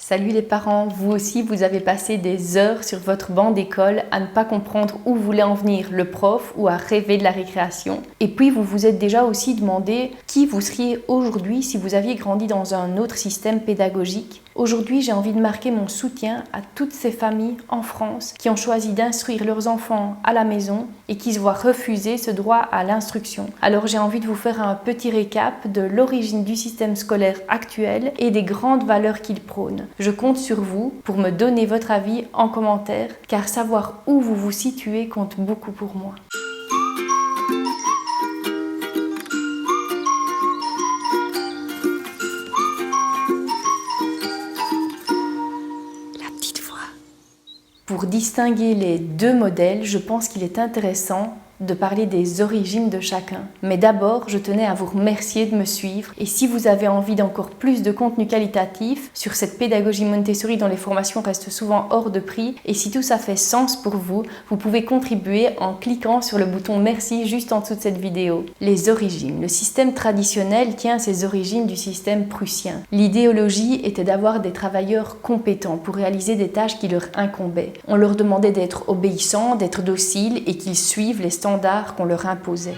Salut les parents, vous aussi vous avez passé des heures sur votre banc d'école à ne pas comprendre où voulait en venir le prof ou à rêver de la récréation. Et puis vous vous êtes déjà aussi demandé qui vous seriez aujourd'hui si vous aviez grandi dans un autre système pédagogique. Aujourd'hui, j'ai envie de marquer mon soutien à toutes ces familles en France qui ont choisi d'instruire leurs enfants à la maison et qui se voient refuser ce droit à l'instruction. Alors j'ai envie de vous faire un petit récap de l'origine du système scolaire actuel et des grandes valeurs qu'il prône. Je compte sur vous pour me donner votre avis en commentaire, car savoir où vous vous situez compte beaucoup pour moi. Pour distinguer les deux modèles, je pense qu'il est intéressant de parler des origines de chacun. Mais d'abord, je tenais à vous remercier de me suivre. Et si vous avez envie d'encore plus de contenu qualitatif sur cette pédagogie Montessori dont les formations restent souvent hors de prix, et si tout ça fait sens pour vous, vous pouvez contribuer en cliquant sur le bouton merci juste en dessous de cette vidéo. Les origines. Le système traditionnel tient ses origines du système prussien. L'idéologie était d'avoir des travailleurs compétents pour réaliser des tâches qui leur incombaient. On leur demandait d'être obéissants, d'être dociles et qu'ils suivent les standards qu'on leur imposait.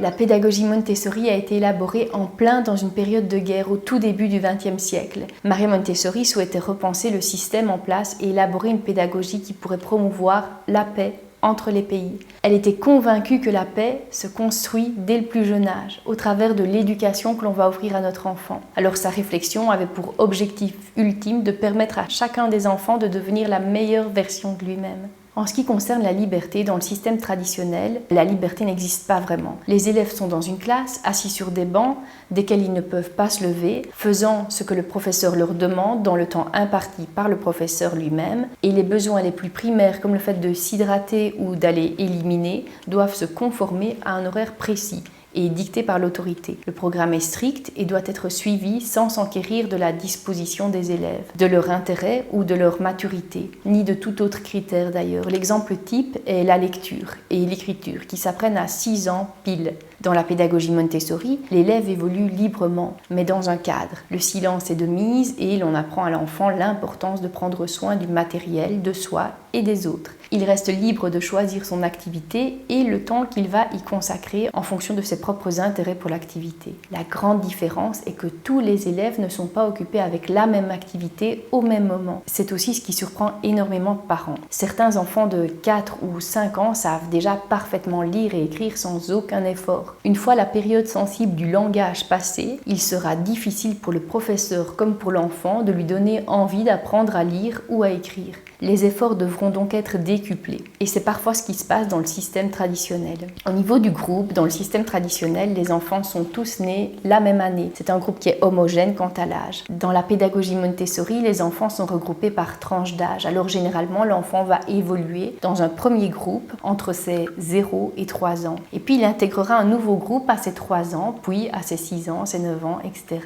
La pédagogie Montessori a été élaborée en plein dans une période de guerre au tout début du XXe siècle. Maria Montessori souhaitait repenser le système en place et élaborer une pédagogie qui pourrait promouvoir la paix entre les pays. Elle était convaincue que la paix se construit dès le plus jeune âge, au travers de l'éducation que l'on va offrir à notre enfant. Alors sa réflexion avait pour objectif ultime de permettre à chacun des enfants de devenir la meilleure version de lui-même. En ce qui concerne la liberté, dans le système traditionnel, la liberté n'existe pas vraiment. Les élèves sont dans une classe, assis sur des bancs, desquels ils ne peuvent pas se lever, faisant ce que le professeur leur demande dans le temps imparti par le professeur lui-même, et les besoins les plus primaires, comme le fait de s'hydrater ou d'aller éliminer, doivent se conformer à un horaire précis et dicté par l'autorité. Le programme est strict et doit être suivi sans s'enquérir de la disposition des élèves, de leur intérêt ou de leur maturité, ni de tout autre critère d'ailleurs. L'exemple type est la lecture et l'écriture qui s'apprennent à 6 ans pile. Dans la pédagogie Montessori, l'élève évolue librement, mais dans un cadre. Le silence est de mise et l'on apprend à l'enfant l'importance de prendre soin du matériel, de soi et des autres. Il reste libre de choisir son activité et le temps qu'il va y consacrer en fonction de ses propres intérêts pour l'activité. La grande différence est que tous les élèves ne sont pas occupés avec la même activité au même moment. C'est aussi ce qui surprend énormément de parents. Certains enfants de 4 ou 5 ans savent déjà parfaitement lire et écrire sans aucun effort. Une fois la période sensible du langage passée, il sera difficile pour le professeur comme pour l'enfant de lui donner envie d'apprendre à lire ou à écrire. Les efforts devront donc être décuplés. Et c'est parfois ce qui se passe dans le système traditionnel. Au niveau du groupe, dans le système traditionnel, les enfants sont tous nés la même année. C'est un groupe qui est homogène quant à l'âge. Dans la pédagogie Montessori, les enfants sont regroupés par tranche d'âge. Alors généralement, l'enfant va évoluer dans un premier groupe entre ses 0 et 3 ans. Et puis il intégrera un nouveau groupe à ses 3 ans, puis à ses 6 ans, ses 9 ans, etc.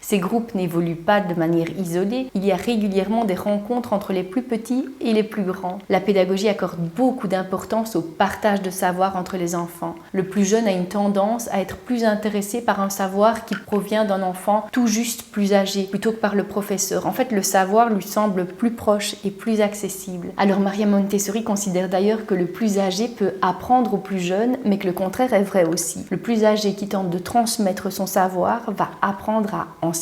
Ces groupes n'évoluent pas de manière isolée, il y a régulièrement des rencontres entre les plus petits et les plus grands. La pédagogie accorde beaucoup d'importance au partage de savoir entre les enfants. Le plus jeune a une tendance à être plus intéressé par un savoir qui provient d'un enfant tout juste plus âgé, plutôt que par le professeur. En fait, le savoir lui semble plus proche et plus accessible. Alors Maria Montessori considère d'ailleurs que le plus âgé peut apprendre au plus jeune, mais que le contraire est vrai aussi. Le plus âgé qui tente de transmettre son savoir va apprendre à enseigner,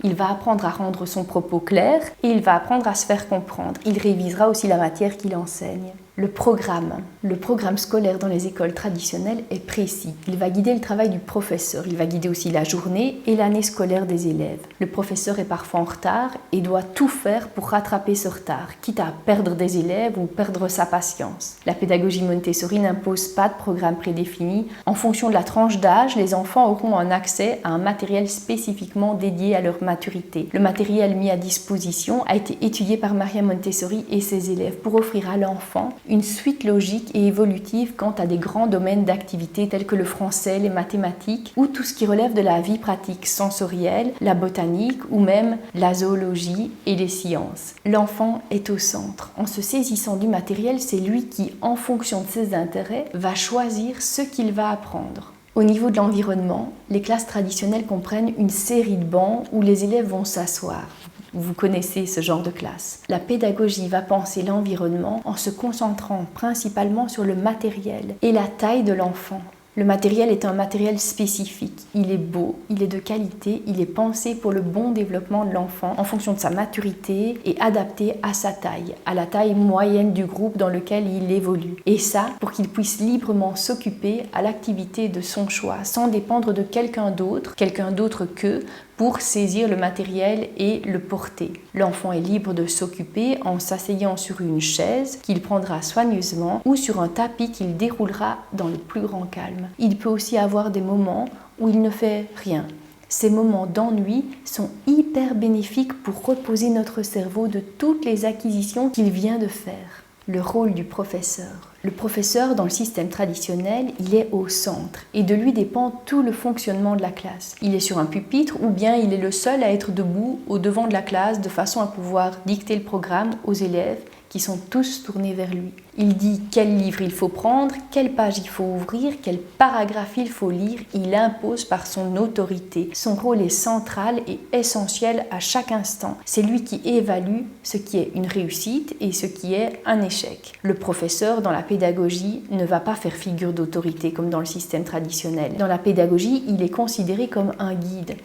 il va apprendre à rendre son propos clair et il va apprendre à se faire comprendre. Il révisera aussi la matière qu'il enseigne. Le programme scolaire dans les écoles traditionnelles est précis. Il va guider le travail du professeur, il va guider aussi la journée et l'année scolaire des élèves. Le professeur est parfois en retard et doit tout faire pour rattraper ce retard, quitte à perdre des élèves ou perdre sa patience. La pédagogie Montessori n'impose pas de programme prédéfini. En fonction de la tranche d'âge, les enfants auront un accès à un matériel spécifiquement dédié à leur maturité. Le matériel mis à disposition a été étudié par Maria Montessori et ses élèves pour offrir à l'enfant une suite logique et évolutive quant à des grands domaines d'activité tels que le français, les mathématiques ou tout ce qui relève de la vie pratique sensorielle, la botanique ou même la zoologie et les sciences. L'enfant est au centre. En se saisissant du matériel, c'est lui qui, en fonction de ses intérêts, va choisir ce qu'il va apprendre. Au niveau de l'environnement, les classes traditionnelles comprennent une série de bancs où les élèves vont s'asseoir. Vous connaissez ce genre de classe. La pédagogie va penser l'environnement en se concentrant principalement sur le matériel et la taille de l'enfant. Le matériel est un matériel spécifique. Il est beau, il est de qualité, il est pensé pour le bon développement de l'enfant en fonction de sa maturité et adapté à sa taille, à la taille moyenne du groupe dans lequel il évolue. Et ça, pour qu'il puisse librement s'occuper à l'activité de son choix, sans dépendre de quelqu'un d'autre qu'eux, pour saisir le matériel et le porter. L'enfant est libre de s'occuper en s'asseyant sur une chaise qu'il prendra soigneusement ou sur un tapis qu'il déroulera dans le plus grand calme. Il peut aussi avoir des moments où il ne fait rien. Ces moments d'ennui sont hyper bénéfiques pour reposer notre cerveau de toutes les acquisitions qu'il vient de faire. Le rôle du professeur. Le professeur, dans le système traditionnel, il est au centre et de lui dépend tout le fonctionnement de la classe. Il est sur un pupitre ou bien il est le seul à être debout au devant de la classe de façon à pouvoir dicter le programme aux élèves qui sont tous tournés vers lui. Il dit quel livre il faut prendre, quelle page il faut ouvrir, quel paragraphe il faut lire. Il impose par son autorité. Son rôle est central et essentiel à chaque instant. C'est lui qui évalue ce qui est une réussite et ce qui est un échec. Le professeur, dans la pédagogie, ne va pas faire figure d'autorité comme dans le système traditionnel. Dans la pédagogie, il est considéré comme un guide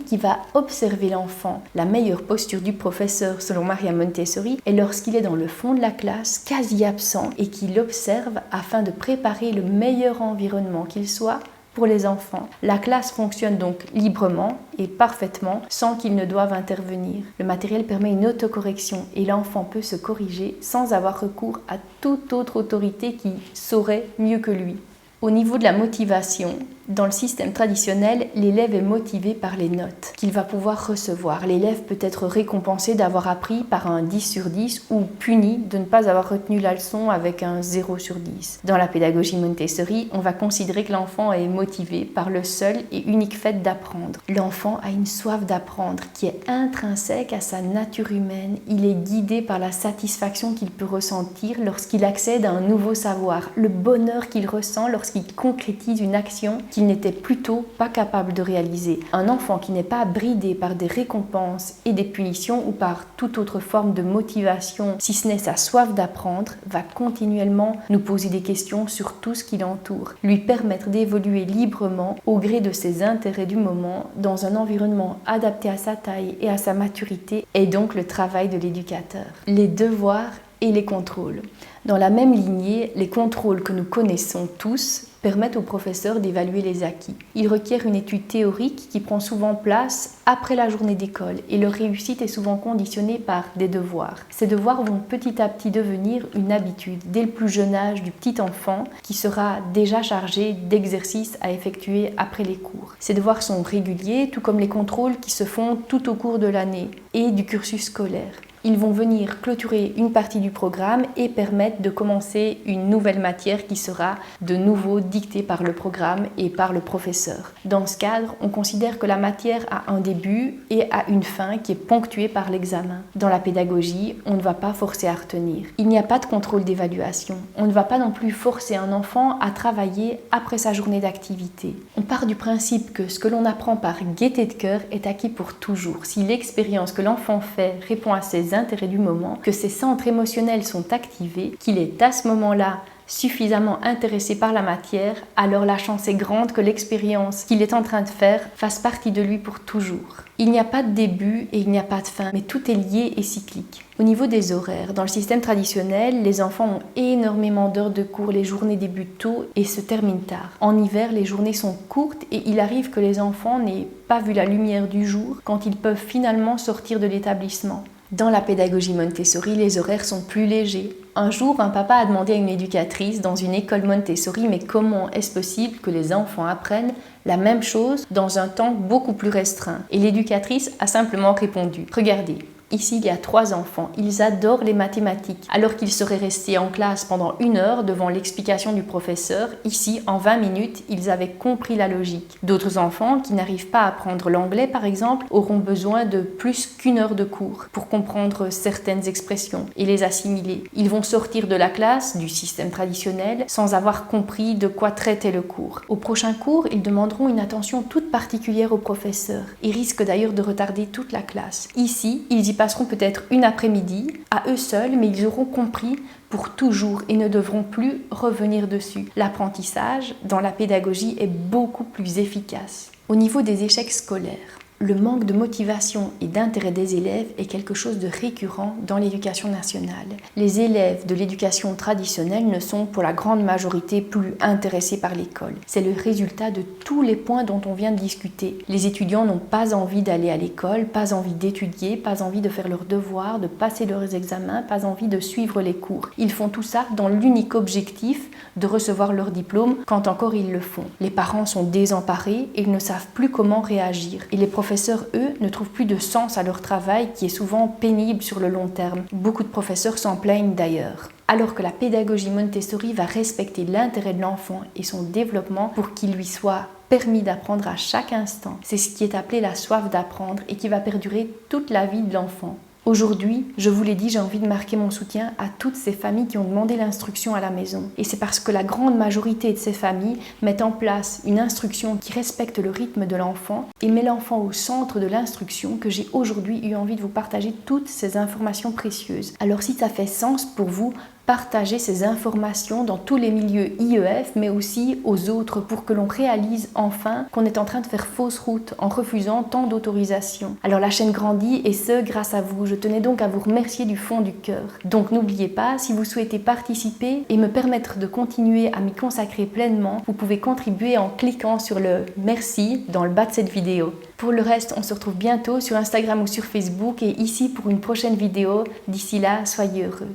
qui va observer l'enfant. La meilleure posture du professeur, selon Maria Montessori, est lorsqu'il est dans le fond de la classe, quasi absent, et qu'il observe afin de préparer le meilleur environnement qu'il soit pour les enfants. La classe fonctionne donc librement et parfaitement sans qu'ils ne doivent intervenir. Le matériel permet une autocorrection et l'enfant peut se corriger sans avoir recours à toute autre autorité qui saurait mieux que lui. Au niveau de la motivation, dans le système traditionnel, l'élève est motivé par les notes qu'il va pouvoir recevoir. L'élève peut être récompensé d'avoir appris par un 10 sur 10 ou puni de ne pas avoir retenu la leçon avec un 0 sur 10. Dans la pédagogie Montessori, on va considérer que l'enfant est motivé par le seul et unique fait d'apprendre. L'enfant a une soif d'apprendre qui est intrinsèque à sa nature humaine. Il est guidé par la satisfaction qu'il peut ressentir lorsqu'il accède à un nouveau savoir, le bonheur qu'il ressent lorsqu'il concrétise une action qu'il n'était plutôt pas capable de réaliser. Un enfant qui n'est pas bridé par des récompenses et des punitions ou par toute autre forme de motivation, si ce n'est sa soif d'apprendre, va continuellement nous poser des questions sur tout ce qui l'entoure, lui permettre d'évoluer librement au gré de ses intérêts du moment dans un environnement adapté à sa taille et à sa maturité est donc le travail de l'éducateur. Les devoirs et les contrôles. Dans la même lignée, les contrôles que nous connaissons tous permettent aux professeurs d'évaluer les acquis. Ils requièrent une étude théorique qui prend souvent place après la journée d'école et leur réussite est souvent conditionnée par des devoirs. Ces devoirs vont petit à petit devenir une habitude dès le plus jeune âge du petit enfant qui sera déjà chargé d'exercices à effectuer après les cours. Ces devoirs sont réguliers, tout comme les contrôles qui se font tout au cours de l'année et du cursus scolaire. Ils vont venir clôturer une partie du programme et permettre de commencer une nouvelle matière qui sera de nouveau dictée par le programme et par le professeur. Dans ce cadre, on considère que la matière a un début et a une fin qui est ponctuée par l'examen. Dans la pédagogie, on ne va pas forcer à retenir. Il n'y a pas de contrôle d'évaluation. On ne va pas non plus forcer un enfant à travailler après sa journée d'activité. On part du principe que ce que l'on apprend par gaieté de cœur est acquis pour toujours. Si l'expérience que l'enfant fait répond à ses intérêts du moment, que ses centres émotionnels sont activés, qu'il est à ce moment-là suffisamment intéressé par la matière, alors la chance est grande que l'expérience qu'il est en train de faire fasse partie de lui pour toujours. Il n'y a pas de début et il n'y a pas de fin, mais tout est lié et cyclique. Au niveau des horaires, dans le système traditionnel, les enfants ont énormément d'heures de cours, les journées débutent tôt et se terminent tard. En hiver, les journées sont courtes et il arrive que les enfants n'aient pas vu la lumière du jour quand ils peuvent finalement sortir de l'établissement. Dans la pédagogie Montessori, les horaires sont plus légers. Un jour, un papa a demandé à une éducatrice dans une école Montessori « Mais comment est-ce possible que les enfants apprennent la même chose dans un temps beaucoup plus restreint ?» Et l'éducatrice a simplement répondu « Regardez, Ici, il y a 3 enfants. Ils adorent les mathématiques. Alors qu'ils seraient restés en classe pendant 1 heure devant l'explication du professeur, ici, en 20 minutes, ils avaient compris la logique. D'autres enfants qui n'arrivent pas à apprendre l'anglais, par exemple, auront besoin de plus qu'1 heure de cours pour comprendre certaines expressions et les assimiler. Ils vont sortir de la classe, du système traditionnel, sans avoir compris de quoi traitait le cours. Au prochain cours, ils demanderont une attention toute particulière au professeur et risquent d'ailleurs de retarder toute la classe. Ici, ils y passeront peut-être une après-midi, à eux seuls, mais ils auront compris pour toujours et ne devront plus revenir dessus. L'apprentissage dans la pédagogie est beaucoup plus efficace. Au niveau des échecs scolaires, le manque de motivation et d'intérêt des élèves est quelque chose de récurrent dans l'éducation nationale. Les élèves de l'éducation traditionnelle ne sont pour la grande majorité plus intéressés par l'école. C'est le résultat de tous les points dont on vient de discuter. Les étudiants n'ont pas envie d'aller à l'école, pas envie d'étudier, pas envie de faire leurs devoirs, de passer leurs examens, pas envie de suivre les cours. Ils font tout ça dans l'unique objectif de recevoir leur diplôme quand encore ils le font. Les parents sont désemparés et ils ne savent plus comment réagir. Et les professeurs, eux, ne trouvent plus de sens à leur travail qui est souvent pénible sur le long terme. Beaucoup de professeurs s'en plaignent d'ailleurs. Alors que la pédagogie Montessori va respecter l'intérêt de l'enfant et son développement pour qu'il lui soit permis d'apprendre à chaque instant. C'est ce qui est appelé la soif d'apprendre et qui va perdurer toute la vie de l'enfant. Aujourd'hui, je vous l'ai dit, j'ai envie de marquer mon soutien à toutes ces familles qui ont demandé l'instruction à la maison. Et c'est parce que la grande majorité de ces familles mettent en place une instruction qui respecte le rythme de l'enfant et met l'enfant au centre de l'instruction que j'ai aujourd'hui eu envie de vous partager toutes ces informations précieuses. Alors si ça fait sens pour vous, partagez ces informations dans tous les milieux IEF, mais aussi aux autres pour que l'on réalise enfin qu'on est en train de faire fausse route en refusant tant d'autorisations. Alors la chaîne grandit et ce, grâce à vous. Je tenais donc à vous remercier du fond du cœur. Donc n'oubliez pas, si vous souhaitez participer et me permettre de continuer à m'y consacrer pleinement, vous pouvez contribuer en cliquant sur le « Merci » dans le bas de cette vidéo. Pour le reste, on se retrouve bientôt sur Instagram ou sur Facebook et ici pour une prochaine vidéo. D'ici là, soyez heureux.